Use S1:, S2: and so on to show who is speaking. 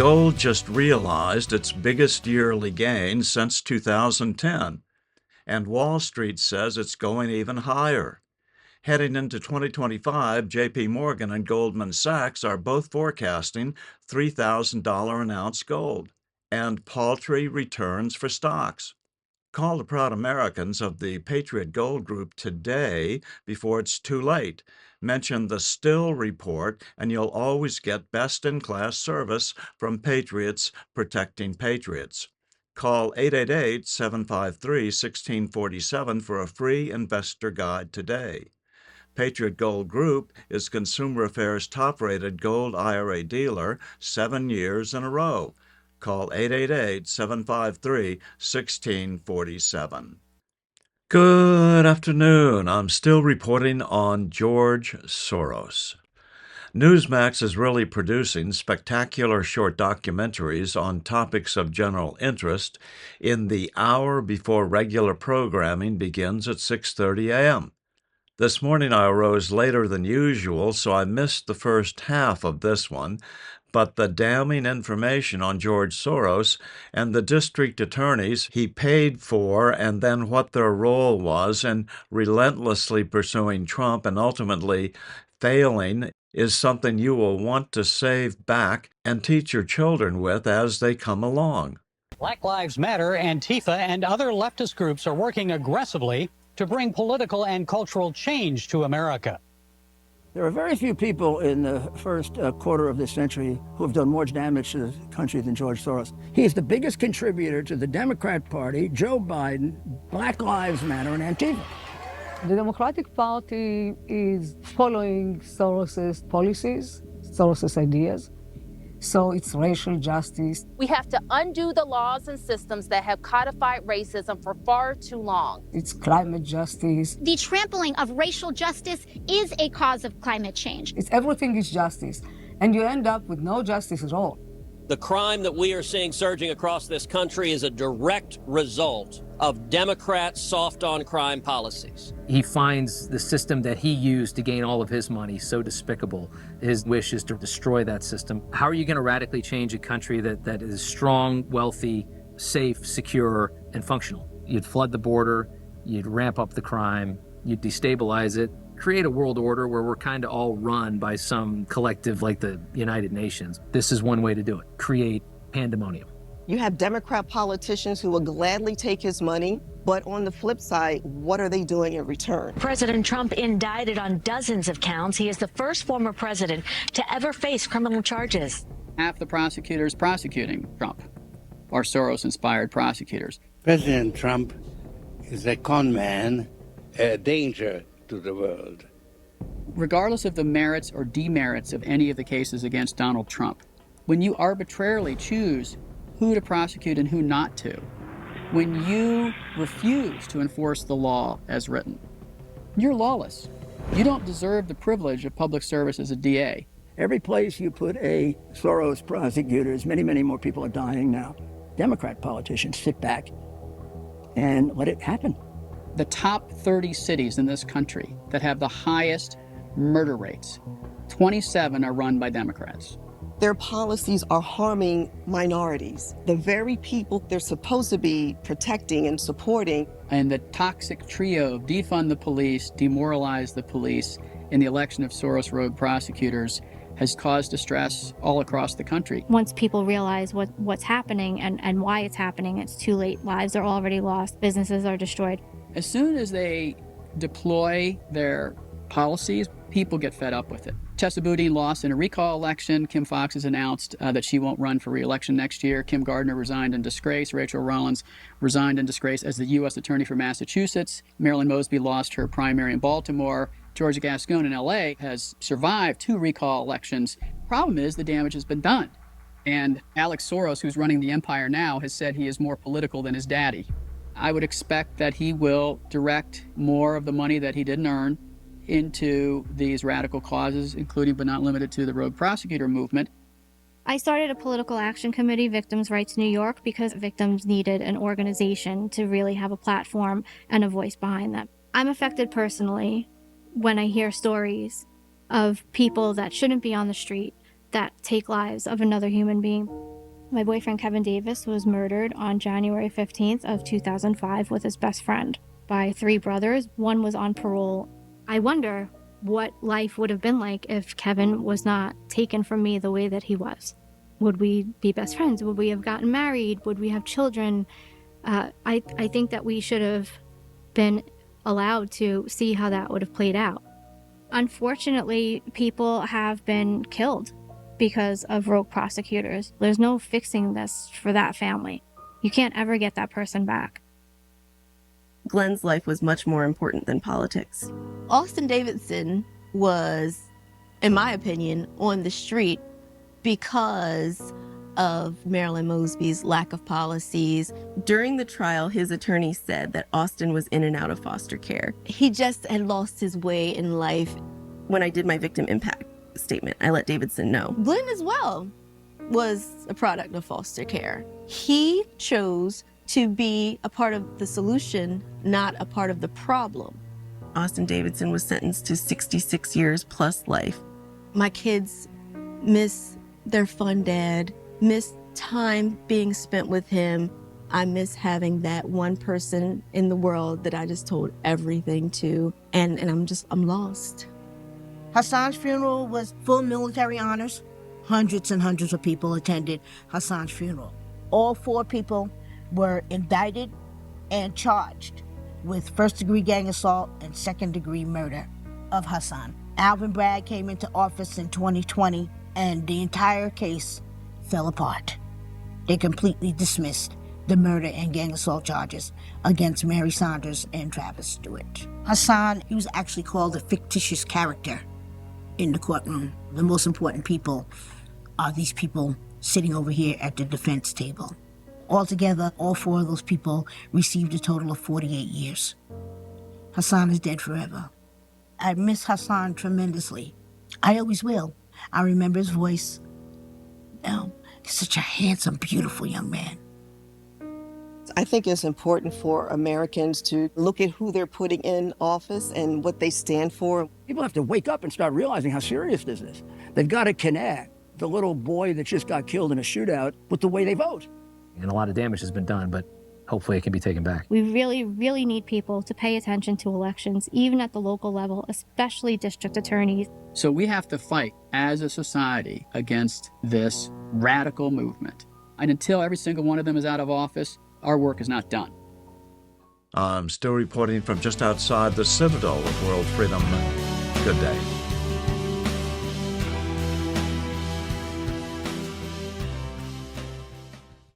S1: Gold just realized its biggest yearly gain since 2010, and Wall Street says it's going even higher. Heading into 2025, JP Morgan and Goldman Sachs are both forecasting $3,000 an ounce gold and paltry returns for stocks. Call the proud Americans of the Patriot Gold Group today before it's too late. Mention the Still Report, and you'll always get best-in-class service from Patriots protecting patriots. Call 888-753-1647 for a free investor guide today. Patriot Gold Group is Consumer Affairs' top-rated gold IRA dealer 7 years in a row. Call 888-753-1647. Good afternoon. I'm still reporting on George Soros. Newsmax is really producing spectacular short documentaries on topics of general interest in the hour before regular programming begins at 6:30 a.m. This morning I arose later than usual, so I missed the first half of this one, but the damning information on George Soros and the district attorneys he paid for, and then what their role was in relentlessly pursuing Trump and ultimately failing, is something you will want to save back and teach your children with as they come along.
S2: Black Lives Matter, Antifa, and other leftist groups are working aggressively to bring political and cultural change to America.
S3: There are very few people in the first quarter of this century who have done more damage to the country than George Soros. He is the biggest contributor to the Democrat Party, Joe Biden, Black Lives Matter, and Antifa.
S4: The Democratic Party is following Soros's policies, Soros's ideas. So it's racial justice.
S5: We have to undo the laws and systems that have codified racism for far too long.
S4: It's climate justice.
S6: The trampling of racial justice is a cause of climate change.
S4: It's everything is justice, and you end up with no justice at all.
S7: The crime that we are seeing surging across this country is a direct result of Democrats' soft-on-crime policies.
S8: He finds the system that he used to gain all of his money so despicable. His wish is to destroy that system. How are you going to radically change a country that is strong, wealthy, safe, secure, and functional? You'd flood the border, you'd ramp up the crime, you'd destabilize it, create a world order where we're kind of all run by some collective like the United Nations. This is one way to do it. Create pandemonium.
S9: You have Democrat politicians who will gladly take his money, but on the flip side, what are they doing in return?
S10: President Trump indicted on dozens of counts. He is the first former president to ever face criminal charges.
S2: Half the prosecutors prosecuting Trump are Soros-inspired prosecutors.
S11: President Trump is a con man, a danger to the world.
S2: Regardless of the merits or demerits of any of the cases against Donald Trump, when you arbitrarily choose who to prosecute and who not to, when you refuse to enforce the law as written, you're lawless. You don't deserve the privilege of public service as a DA.
S3: Every place you put a Soros prosecutor, many, many more people are dying now. Democrat politicians sit back and let it happen.
S2: The top 30 cities in this country that have the highest murder rates, 27 are run by Democrats.
S9: Their policies are harming minorities, the very people they're supposed to be protecting and supporting.
S2: And the toxic trio of defund the police, demoralize the police, in the election of Soros rogue prosecutors has caused distress all across the country.
S12: Once people realize what's happening and why it's happening, it's too late. Lives are already lost. Businesses are destroyed.
S2: As soon as they deploy their policies, people get fed up with it. Chesa Boudin lost in a recall election. Kim Foxx has announced that she won't run for re-election next year. Kim Gardner resigned in disgrace. Rachel Rollins resigned in disgrace as the U.S. Attorney for Massachusetts. Marilyn Mosby lost her primary in Baltimore. Georgia Gascon in L.A. has survived 2 recall elections. Problem is the damage has been done. And Alex Soros, who's running the empire now, has said he is more political than his daddy. I would expect that he will direct more of the money that he didn't earn into these radical causes, including but not limited to the rogue prosecutor movement.
S12: I started a political action committee, Victims' Rights New York, because victims needed an organization to really have a platform and a voice behind them. I'm affected personally when I hear stories of people that shouldn't be on the street that take lives of another human being. My boyfriend Kevin Davis was murdered on January 15th of 2005 with his best friend by 3 brothers. One was on parole. I wonder what life would have been like if Kevin was not taken from me the way that he was. Would we be best friends? Would we have gotten married? Would we have children? I think that we should have been allowed to see how that would have played out. Unfortunately, people have been killed because of rogue prosecutors. There's no fixing this for that family. You can't ever get that person back.
S13: Glenn's life was much more important than politics. Austin Davidson was, in my opinion, on the street because of Marilyn Mosby's lack of policies. During the trial, his attorney said that Austin was in and out of foster care. He just had lost his way in life. When I did my victim impact statement, I let Davidson know. Glenn as well was a product of foster care. He chose to be a part of the solution, not a part of the problem. Austin Davidson was sentenced to 66 years plus life. My kids miss their fun dad, miss time being spent with him. I miss having that one person in the world that I just told everything to, and I'm lost.
S14: Hassan's funeral was full military honors. Hundreds and hundreds of people attended Hassan's funeral. All 4 people were indicted and charged with first-degree gang assault and second-degree murder of Hassan. Alvin Bragg came into office in 2020, and the entire case fell apart. They completely dismissed the murder and gang assault charges against Mary Saunders and Travis Stewart. Hassan, he was actually called a fictitious character in the courtroom. The most important people are these people sitting over here at the defense table. Altogether, all 4 of those people received a total of 48 years. Hassan is dead forever. I miss Hassan tremendously. I always will. I remember his voice. Now, he's such a handsome, beautiful young man.
S9: I think it's important for Americans to look at who they're putting in office and what they stand for.
S3: People have to wake up and start realizing how serious this is. They've got to connect the little boy that just got killed in a shootout with the way they vote.
S8: And a lot of damage has been done, but hopefully it can be taken back.
S12: We really, really need people to pay attention to elections, even at the local level, especially district attorneys.
S2: So we have to fight as a society against this radical movement. And until every single one of them is out of office, our work is not done.
S1: I'm still reporting from just outside the citadel of world freedom. Good day.